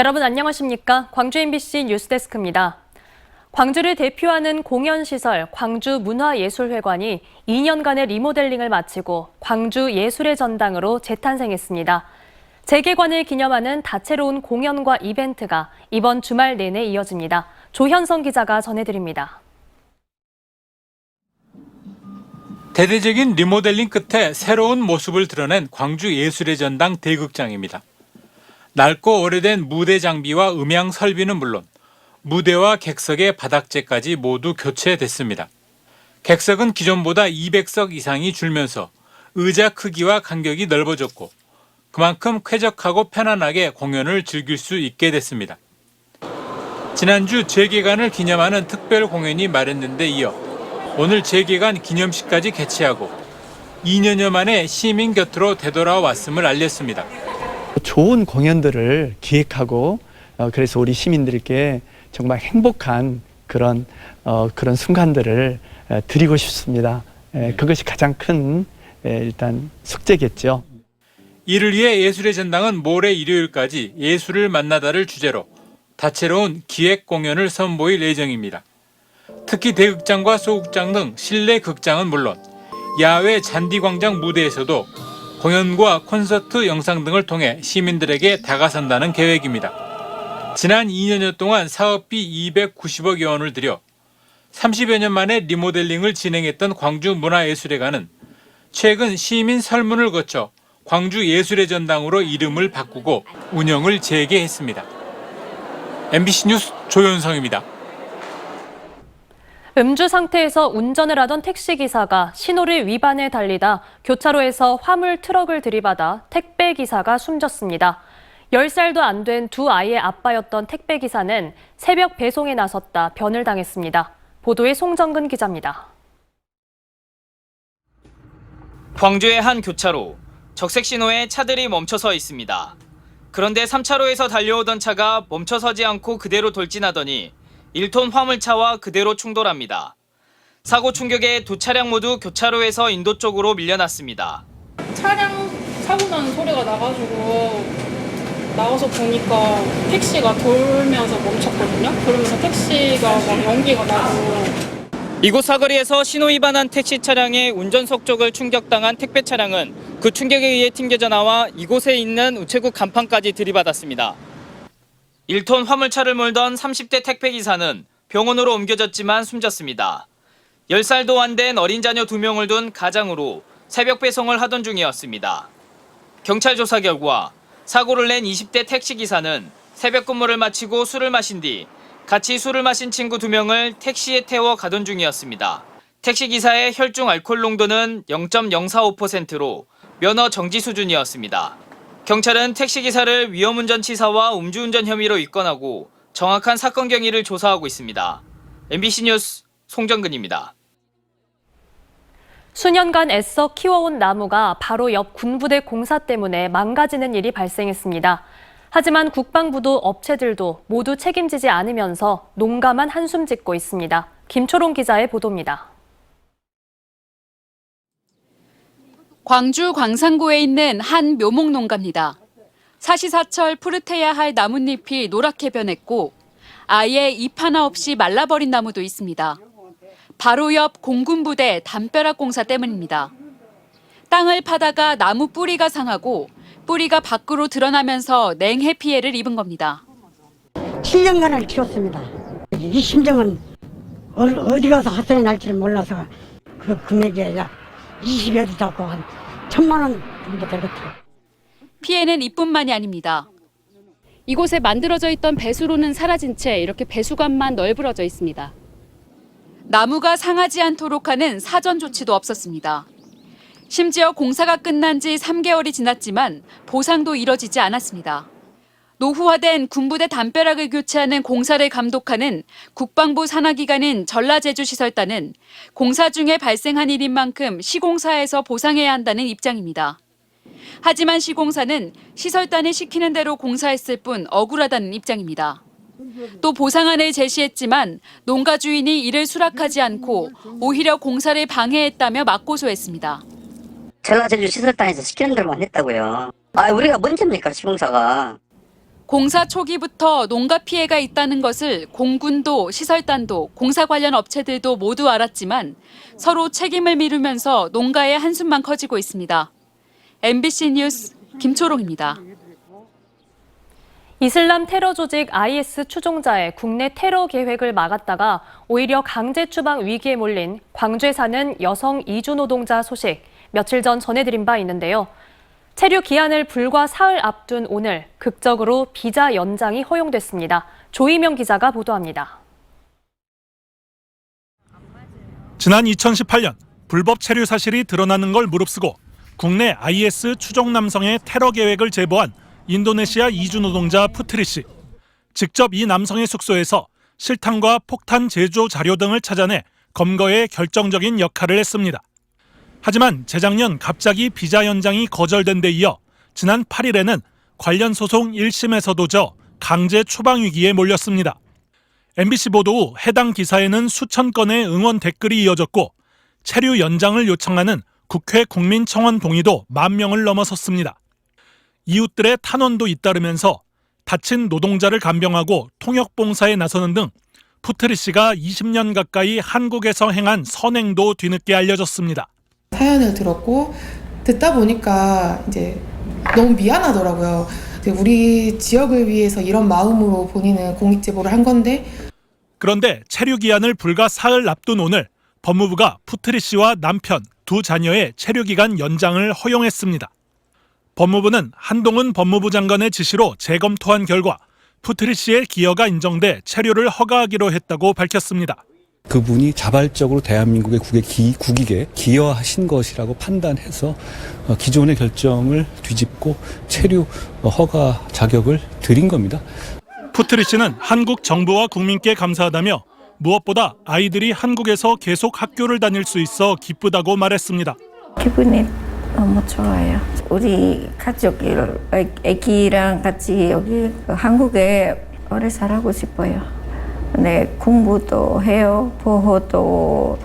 여러분 안녕하십니까? 광주 MBC 뉴스데스크입니다. 광주를 대표하는 공연시설 광주문화예술회관이 2년간의 리모델링을 마치고 광주 예술의 전당으로 재탄생했습니다. 재개관을 기념하는 다채로운 공연과 이벤트가 이번 주말 내내 이어집니다. 조현성 기자가 전해드립니다. 대대적인 리모델링 끝에 새로운 모습을 드러낸 광주 예술의 전당 대극장입니다. 낡고 오래된 무대 장비와 음향 설비는 물론 무대와 객석의 바닥재까지 모두 교체됐습니다. 객석은 기존보다 200석 이상이 줄면서 의자 크기와 간격이 넓어졌고 그만큼 쾌적하고 편안하게 공연을 즐길 수 있게 됐습니다. 지난주 재개관을 기념하는 특별 공연이 마련된 데 이어 오늘 재개관 기념식까지 개최하고 2년여 만에 시민 곁으로 되돌아왔음을 알렸습니다. 좋은 공연들을 기획하고 그래서 우리 시민들께 정말 행복한 그런 순간들을 드리고 싶습니다. 그것이 가장 큰 일단 숙제겠죠. 이를 위해 예술의 전당은 모레 일요일까지 예술을 만나다를 주제로 다채로운 기획 공연을 선보일 예정입니다. 특히 대극장과 소극장 등 실내 극장은 물론 야외 잔디광장 무대에서도 공연과 콘서트 영상 등을 통해 시민들에게 다가선다는 계획입니다. 지난 2년여 동안 사업비 290억여 원을 들여 30여 년 만에 리모델링을 진행했던 광주문화예술회관은 최근 시민 설문을 거쳐 광주 예술의 전당으로 이름을 바꾸고 운영을 재개했습니다. MBC 뉴스 조현성입니다. 음주 상태에서 운전을 하던 택시기사가 신호를 위반해 달리다 교차로에서 화물 트럭을 들이받아 택배기사가 숨졌습니다. 10살도 안 된 두 아이의 아빠였던 택배기사는 새벽 배송에 나섰다 변을 당했습니다. 보도에 송정근 기자입니다. 광주의 한 교차로, 적색 신호에 차들이 멈춰서 있습니다. 그런데 3차로에서 달려오던 차가 멈춰서지 않고 그대로 돌진하더니 1톤 화물차와 그대로 충돌합니다. 사고 충격에 두 차량 모두 교차로에서 인도 쪽으로 밀려났습니다. 차량 사고 나는 소리가 나가지고 나와서 보니까 택시가 돌면서 멈췄거든요. 그러면서 택시가 막 연기가 나고. 이곳 사거리에서 신호 위반한 택시 차량의 운전석 쪽을 충격당한 택배 차량은 그 충격에 의해 튕겨져 나와 이곳에 있는 우체국 간판까지 들이받았습니다. 1톤 화물차를 몰던 30대 택배기사는 병원으로 옮겨졌지만 숨졌습니다. 10살도 안 된 어린 자녀 2명을 둔 가장으로 새벽 배송을 하던 중이었습니다. 경찰 조사 결과 사고를 낸 20대 택시기사는 새벽 근무를 마치고 술을 마신 뒤 같이 술을 마신 친구 2명을 택시에 태워 가던 중이었습니다. 택시기사의 혈중 알코올 농도는 0.045%로 면허 정지 수준이었습니다. 경찰은 택시기사를 위험운전 치사와 음주운전 혐의로 입건하고 정확한 사건 경위를 조사하고 있습니다. MBC 뉴스 송정근입니다. 수년간 애써 키워온 나무가 바로 옆 군부대 공사 때문에 망가지는 일이 발생했습니다. 하지만 국방부도 업체들도 모두 책임지지 않으면서 농가만 한숨 짓고 있습니다. 김초롱 기자의 보도입니다. 광주 광산구에 있는 한 묘목 농가입니다. 사시사철 푸릇해야 할 나뭇잎이 노랗게 변했고 아예 잎 하나 없이 말라버린 나무도 있습니다. 바로 옆 공군부대 담벼락 공사 때문입니다. 땅을 파다가 나무 뿌리가 상하고 뿌리가 밖으로 드러나면서 냉해 피해를 입은 겁니다. 7년간을 키웠습니다. 이 심정은 어디 가서 헛소리 날지를 몰라서 그 금액이 약 20여 주 잡고 한 1,000만 원 정도 되겠죠. 피해는 이뿐만이 아닙니다. 이곳에 만들어져 있던 배수로는 사라진 채 이렇게 배수관만 널브러져 있습니다. 나무가 상하지 않도록 하는 사전 조치도 없었습니다. 심지어 공사가 끝난 지 3개월이 지났지만 보상도 이뤄지지 않았습니다. 노후화된 군부대 담벼락을 교체하는 공사를 감독하는 국방부 산하기관인 전라제주시설단은 공사 중에 발생한 일인 만큼 시공사에서 보상해야 한다는 입장입니다. 하지만 시공사는 시설단이 시키는 대로 공사했을 뿐 억울하다는 입장입니다. 또 보상안을 제시했지만 농가 주인이 이를 수락하지 않고 오히려 공사를 방해했다며 맞고소했습니다. 전라제주 시설단에서 시키는 대로만 했다고요. 우리가 뭔 죄입니까, 시공사가. 공사 초기부터 농가 피해가 있다는 것을 공군도 시설단도 공사 관련 업체들도 모두 알았지만 서로 책임을 미루면서 농가의 한숨만 커지고 있습니다. MBC 뉴스 김초롱입니다. 이슬람 테러 조직 IS 추종자의 국내 테러 계획을 막았다가 오히려 강제 추방 위기에 몰린 광주에 사는 여성 이주 노동자 소식 며칠 전 전해드린 바 있는데요. 체류 기한을 불과 사흘 앞둔 오늘 극적으로 비자 연장이 허용됐습니다. 조희명 기자가 보도합니다. 지난 2018년 불법 체류 사실이 드러나는 걸 무릅쓰고 국내 IS 추종 남성의 테러 계획을 제보한 인도네시아 이주 노동자 푸트리 씨. 직접 이 남성의 숙소에서 실탄과 폭탄 제조 자료 등을 찾아내 검거에 결정적인 역할을 했습니다. 하지만 재작년 갑자기 비자 연장이 거절된 데 이어 지난 8일에는 관련 소송 1심에서도 져 강제 추방 위기에 몰렸습니다. MBC 보도 후 해당 기사에는 수천 건의 응원 댓글이 이어졌고 체류 연장을 요청하는 국회 국민청원 동의도 10,000명을 넘어섰습니다. 이웃들의 탄원도 잇따르면서 다친 노동자를 간병하고 통역봉사에 나서는 등 푸트리 씨가 20년 가까이 한국에서 행한 선행도 뒤늦게 알려졌습니다. 사연을 들었고 듣다 보니까 이제 너무 미안하더라고요. 우리 지역을 위해서 이런 마음으로 본인은 공익 제보를 한 건데. 그런데 체류 기한을 불과 사흘 앞둔 오늘 법무부가 푸트리 씨와 남편, 두 자녀의 체류 기간 연장을 허용했습니다. 법무부는 한동훈 법무부 장관의 지시로 재검토한 결과 푸트리 씨의 기여가 인정돼 체류를 허가하기로 했다고 밝혔습니다. 그분이 자발적으로 대한민국의 국익에 기여하신 것이라고 판단해서 기존의 결정을 뒤집고 체류 허가 자격을 드린 겁니다. 푸트리 씨는 한국 정부와 국민께 감사하다며 무엇보다 아이들이 한국에서 계속 학교를 다닐 수 있어 기쁘다고 말했습니다. 기분이 너무 좋아요. 우리 가족들, 애기랑 같이 여기 한국에 오래 살고 싶어요. 네, 공부도 해요, 보호도.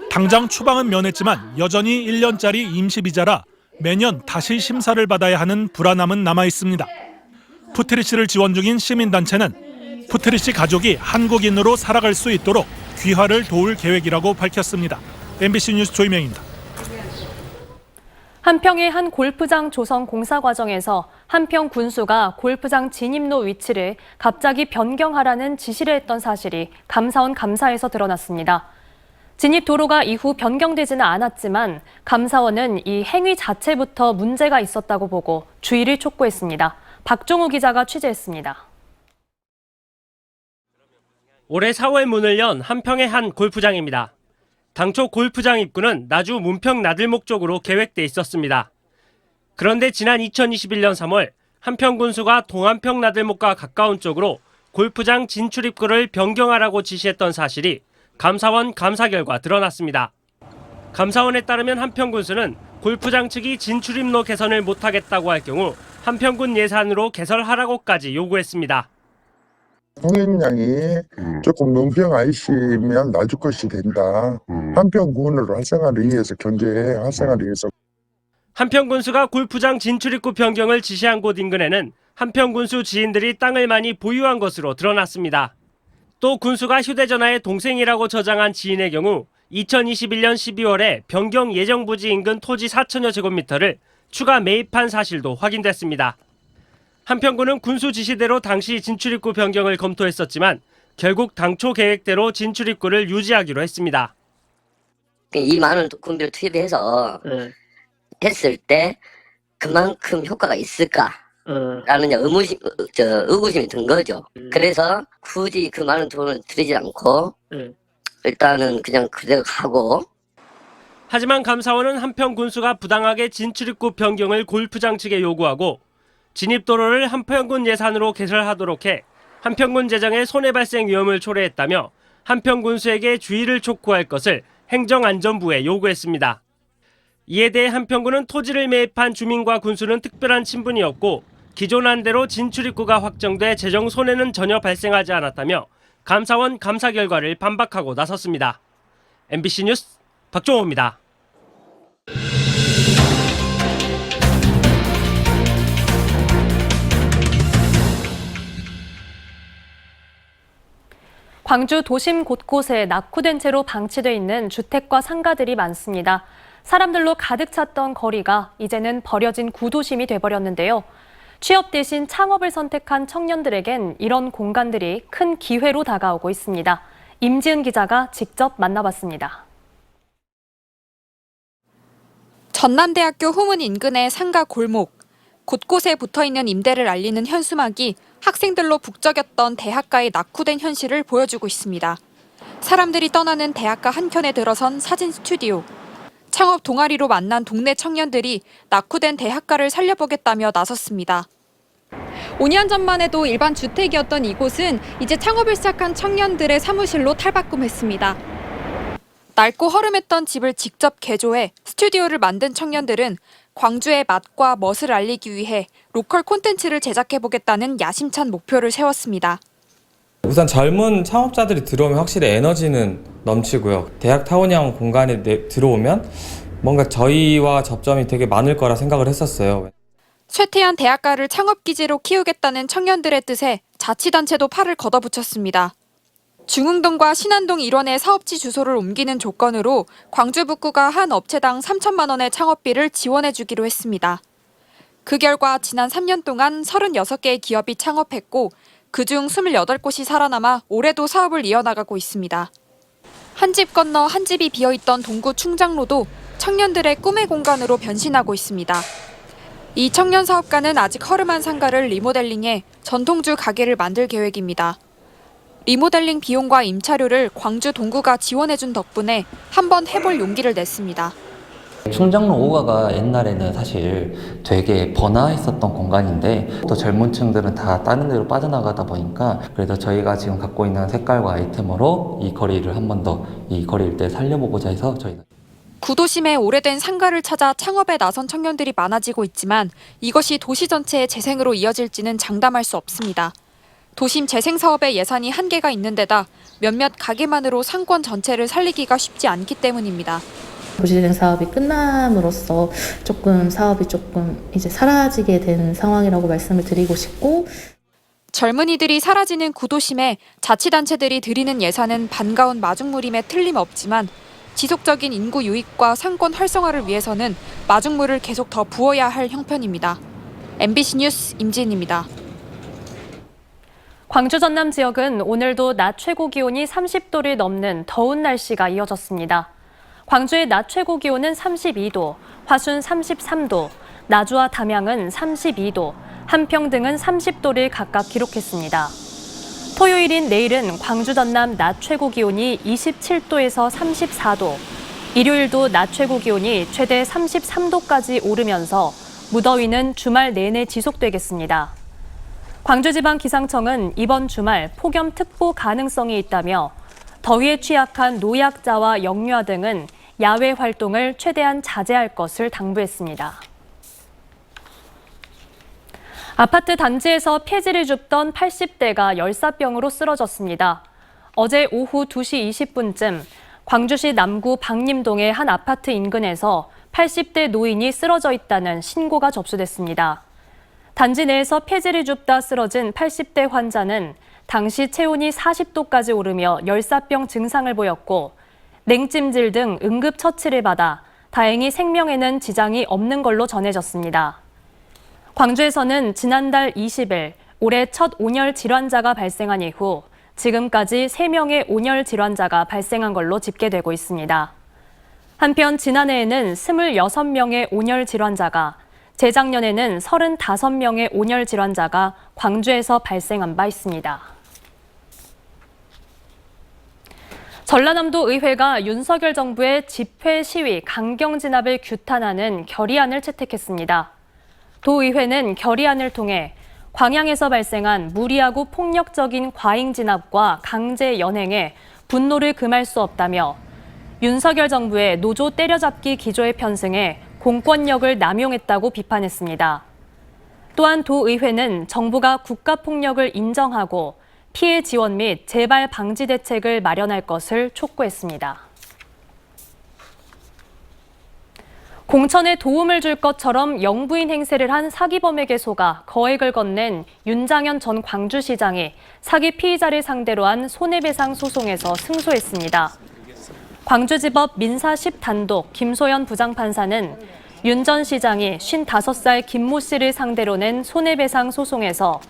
당장 추방은 면했지만 여전히 1년짜리 임시비자라 매년 다시 심사를 받아야 하는 불안함은 남아 있습니다. 푸트리 씨를 지원 중인 시민단체는 푸트리 씨 가족이 한국인으로 살아갈 수 있도록 귀화를 도울 계획이라고 밝혔습니다. MBC 뉴스 조희명입니다. 한평의 한 골프장 조성 공사 과정에서 한평 군수가 골프장 진입로 위치를 갑자기 변경하라는 지시를 했던 사실이 감사원 감사에서 드러났습니다. 진입 도로가 이후 변경되지는 않았지만 감사원은 이 행위 자체부터 문제가 있었다고 보고 주의를 촉구했습니다. 박종우 기자가 취재했습니다. 올해 4월 문을 연 한평의 한 골프장입니다. 당초 골프장 입구는 나주 문평 나들목 쪽으로 계획돼 있었습니다. 그런데 지난 2021년 3월 한평 군수가 동안평 나들목과 가까운 쪽으로 골프장 진출 입구를 변경하라고 지시했던 사실이 감사원 감사 결과 드러났습니다. 감사원에 따르면 한평 군수는 골프장 측이 진출입로 개선을 못하겠다고 할 경우 한평군 예산으로 개설하라고까지 요구했습니다. 통행량이 조금 문평 IC면 나주 것이 된다. 한평군으로 활성화를 위해서 경제 활성화를 위해서. 한평군수가 골프장 진출입구 변경을 지시한 곳 인근에는 한평군수 지인들이 땅을 많이 보유한 것으로 드러났습니다. 또 군수가 휴대전화에 동생이라고 저장한 지인의 경우 2021년 12월에 변경 예정 부지 인근 토지 4천여 제곱미터를 추가 매입한 사실도 확인됐습니다. 한평군은 군수 지시대로 당시 진출입구 변경을 검토했었지만 결국 당초 계획대로 진출입구를 유지하기로 했습니다. 이 많은 군비를 투입해서 했을 때 그만큼 효과가 있을까라는 의구심이 든 거죠. 그래서 굳이 그 많은 돈을 들이지 않고 일단은 그냥 그대로 가고. 하지만 감사원은 한평 군수가 부당하게 진출입구 변경을 골프장 측에 요구하고 진입도로를 한평군 예산으로 개설하도록 해 한평군 재정에 손해 발생 위험을 초래했다며 한평 군수에게 주의를 촉구할 것을 행정안전부에 요구했습니다. 이에 대해 한평군은 토지를 매입한 주민과 군수는 특별한 친분이 없고 기존 안대로 진출입구가 확정돼 재정 손해는 전혀 발생하지 않았다며 감사원 감사 결과를 반박하고 나섰습니다. MBC 뉴스 박종호입니다. 광주 도심 곳곳에 낙후된 채로 방치돼 있는 주택과 상가들이 많습니다. 사람들로 가득 찼던 거리가 이제는 버려진 구도심이 돼버렸는데요. 취업 대신 창업을 선택한 청년들에겐 이런 공간들이 큰 기회로 다가오고 있습니다. 임지은 기자가 직접 만나봤습니다. 전남대학교 후문 인근의 상가 골목. 곳곳에 붙어있는 임대를 알리는 현수막이 학생들로 북적였던 대학가의 낙후된 현실을 보여주고 있습니다. 사람들이 떠나는 대학가 한켠에 들어선 사진 스튜디오. 창업 동아리로 만난 동네 청년들이 낙후된 대학가를 살려보겠다며 나섰습니다. 5년 전만 해도 일반 주택이었던 이곳은 이제 창업을 시작한 청년들의 사무실로 탈바꿈했습니다. 낡고 허름했던 집을 직접 개조해 스튜디오를 만든 청년들은 광주의 맛과 멋을 알리기 위해 로컬 콘텐츠를 제작해보겠다는 야심찬 목표를 세웠습니다. 우선 젊은 창업자들이 들어오면 확실히 에너지는 넘치고요. 대학 타운형 공간에 들어오면 뭔가 저희와 접점이 되게 많을 거라 생각을 했었어요. 쇠퇴한 대학가를 창업기지로 키우겠다는 청년들의 뜻에 자치단체도 팔을 걷어붙였습니다. 중흥동과 신안동 일원의 사업지 주소를 옮기는 조건으로 광주 북구가 한 업체당 3천만 원의 창업비를 지원해주기로 했습니다. 그 결과 지난 3년 동안 36개의 기업이 창업했고 그중 28곳이 살아남아 올해도 사업을 이어나가고 있습니다. 한 집 건너 한 집이 비어있던 동구 충장로도 청년들의 꿈의 공간으로 변신하고 있습니다. 이 청년 사업가는 아직 허름한 상가를 리모델링해 전통주 가게를 만들 계획입니다. 리모델링 비용과 임차료를 광주 동구가 지원해준 덕분에 한번 해볼 용기를 냈습니다. 충장로 5가가 옛날에는 사실 되게 번화했었던 공간인데 또 젊은 층들은 다 다른 데로 빠져나가다 보니까 그래서 저희가 지금 갖고 있는 색깔과 아이템으로 이 거리를 한 번 더 이 거리 일대 살려보고자 해서 저희는 구도심에 오래된 상가를 찾아 창업에 나선 청년들이 많아지고 있지만 이것이 도시 전체의 재생으로 이어질지는 장담할 수 없습니다. 도심 재생 사업의 예산이 한계가 있는 데다 몇몇 가게만으로 상권 전체를 살리기가 쉽지 않기 때문입니다. 도시재생 사업이 끝남으로써 사업이 이제 사라지게 된 상황이라고 말씀을 드리고 싶고, 젊은이들이 사라지는 구도심에 자치단체들이 들이는 예산은 반가운 마중물임에 틀림없지만 지속적인 인구 유입과 상권 활성화를 위해서는 마중물을 계속 더 부어야 할 형편입니다. MBC 뉴스 임지은입니다. 광주 전남 지역은 오늘도 낮 최고 기온이 30도를 넘는 더운 날씨가 이어졌습니다. 광주의 낮 최고 기온은 32도, 화순 33도, 나주와 담양은 32도, 한평 등은 30도를 각각 기록했습니다. 토요일인 내일은 광주 전남 낮 최고 기온이 27도에서 34도, 일요일도 낮 최고 기온이 최대 33도까지 오르면서 무더위는 주말 내내 지속되겠습니다. 광주지방기상청은 이번 주말 폭염특보 가능성이 있다며 더위에 취약한 노약자와 영유아 등은 야외 활동을 최대한 자제할 것을 당부했습니다. 아파트 단지에서 폐지를 줍던 80대가 열사병으로 쓰러졌습니다. 어제 오후 2시 20분쯤 광주시 남구 박림동의 한 아파트 인근에서 80대 노인이 쓰러져 있다는 신고가 접수됐습니다. 단지 내에서 폐지를 줍다 쓰러진 80대 환자는 당시 체온이 40도까지 오르며 열사병 증상을 보였고 냉찜질 등 응급처치를 받아 다행히 생명에는 지장이 없는 걸로 전해졌습니다. 광주에서는 지난달 20일 올해 첫 온열 질환자가 발생한 이후 지금까지 3명의 온열 질환자가 발생한 걸로 집계되고 있습니다. 한편 지난해에는 26명의 온열 질환자가, 재작년에는 35명의 온열 질환자가 광주에서 발생한 바 있습니다. 전라남도 의회가 윤석열 정부의 집회 시위 강경 진압을 규탄하는 결의안을 채택했습니다. 도의회는 결의안을 통해 광양에서 발생한 무리하고 폭력적인 과잉 진압과 강제 연행에 분노를 금할 수 없다며 윤석열 정부의 노조 때려잡기 기조에 편승해 공권력을 남용했다고 비판했습니다. 또한 도의회는 정부가 국가폭력을 인정하고 피해 지원 및 재발 방지 대책을 마련할 것을 촉구했습니다. 공천에 도움을 줄 것처럼 영부인 행세를 한 사기범의 개소가 거액을 건넨 윤장현 전 광주시장이 사기 피의자를 상대로 한 손해배상 소송에서 승소했습니다. 광주지법 민사 10단독 김소연 부장판사는 윤 전 시장이 55살 김모 씨를 상대로 낸 손해배상 소송에서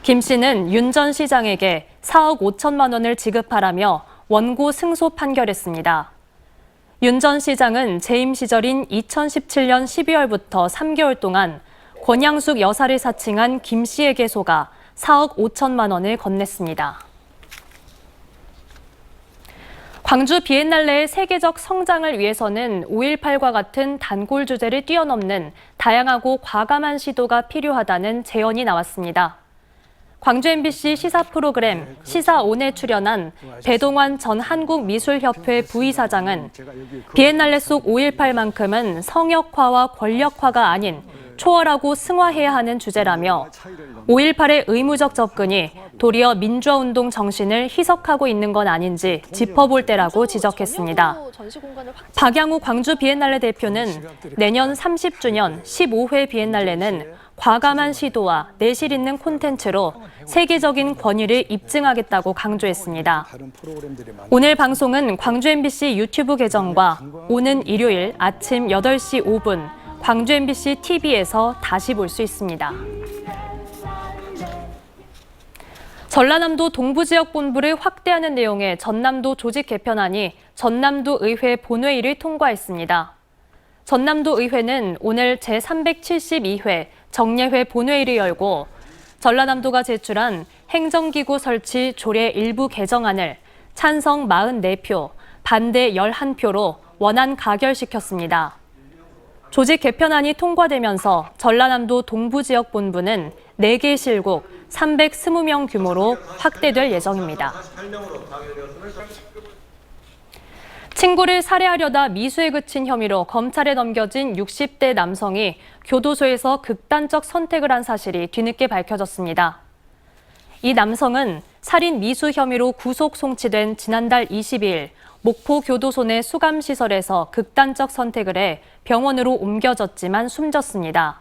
김 씨는 윤 전 시장에게 4억 5천만 원을 지급하라며 원고 승소 판결했습니다. 윤 전 시장은 재임 시절인 2017년 12월부터 3개월 동안 권양숙 여사를 사칭한 김 씨의 개소가 4억 5천만 원을 건넸습니다. 광주 비엔날레의 세계적 성장을 위해서는 5.18과 같은 단골 주제를 뛰어넘는 다양하고 과감한 시도가 필요하다는 제언이 나왔습니다. 광주 MBC 시사 프로그램 시사온에 출연한 배동환 전 한국미술협회 부이사장은 비엔날레 속 5.18만큼은 성역화와 권력화가 아닌 초월하고 승화해야 하는 주제라며 5.18의 의무적 접근이 도리어 민주화운동 정신을 희석하고 있는 건 아닌지 짚어볼 때라고 지적했습니다. 박양우 광주 비엔날레 대표는 내년 30주년 15회 비엔날레는 과감한 시도와 내실 있는 콘텐츠로 세계적인 권위를 입증하겠다고 강조했습니다. 오늘 방송은 광주 MBC 유튜브 계정과 오는 일요일 아침 8시 5분 광주 MBC TV에서 다시 볼 수 있습니다. 전라남도 동부지역 본부를 확대하는 내용의 전남도 조직 개편안이 전남도 의회 본회의를 통과했습니다. 전남도 의회는 오늘 제372회 정례회 본회의를 열고 전라남도가 제출한 행정기구 설치 조례 일부 개정안을 찬성 44표, 반대 11표로 원안 가결시켰습니다. 조직 개편안이 통과되면서 전라남도 동부지역 본부는 4개 실국 320명 규모로 확대될 예정입니다. 친구를 살해하려다 미수에 그친 혐의로 검찰에 넘겨진 60대 남성이 교도소에서 극단적 선택을 한 사실이 뒤늦게 밝혀졌습니다. 이 남성은 살인 미수 혐의로 구속 송치된 지난달 22일 목포 교도소 내 수감시설에서 극단적 선택을 해 병원으로 옮겨졌지만 숨졌습니다.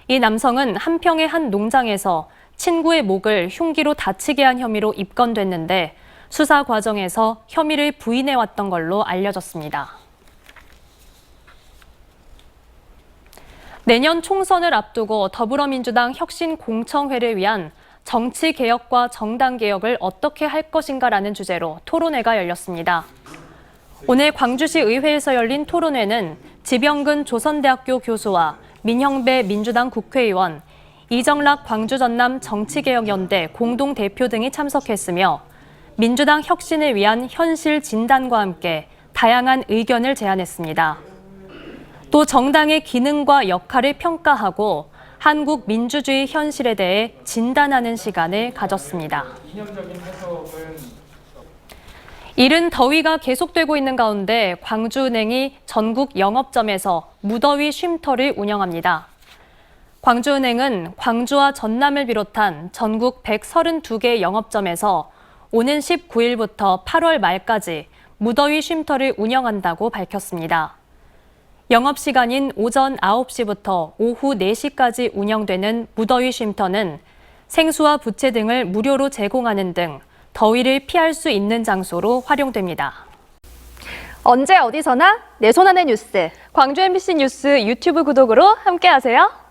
이 남성은 한평의 한 농장에서 친구의 목을 흉기로 다치게 한 혐의로 입건됐는데 수사 과정에서 혐의를 부인해왔던 걸로 알려졌습니다. 내년 총선을 앞두고 더불어민주당 혁신공청회를 위한 정치개혁과 정당개혁을 어떻게 할 것인가라는 주제로 토론회가 열렸습니다. 오늘 광주시 의회에서 열린 토론회는 지병근 조선대학교 교수와 민형배 민주당 국회의원, 이정락 광주전남 정치개혁연대 공동대표 등이 참석했으며 민주당 혁신을 위한 현실 진단과 함께 다양한 의견을 제안했습니다. 또 정당의 기능과 역할을 평가하고 한국 민주주의 현실에 대해 진단하는 시간을 가졌습니다. 이른 더위가 계속되고 있는 가운데 광주은행이 전국 영업점에서 무더위 쉼터를 운영합니다. 광주은행은 광주와 전남을 비롯한 전국 132개 영업점에서 오는 19일부터 8월 말까지 무더위 쉼터를 운영한다고 밝혔습니다. 영업시간인 오전 9시부터 오후 4시까지 운영되는 무더위 쉼터는 생수와 부채 등을 무료로 제공하는 등 더위를 피할 수 있는 장소로 활용됩니다. 언제 어디서나 내 손 안의 뉴스. 광주 MBC 뉴스 유튜브 구독으로 함께하세요.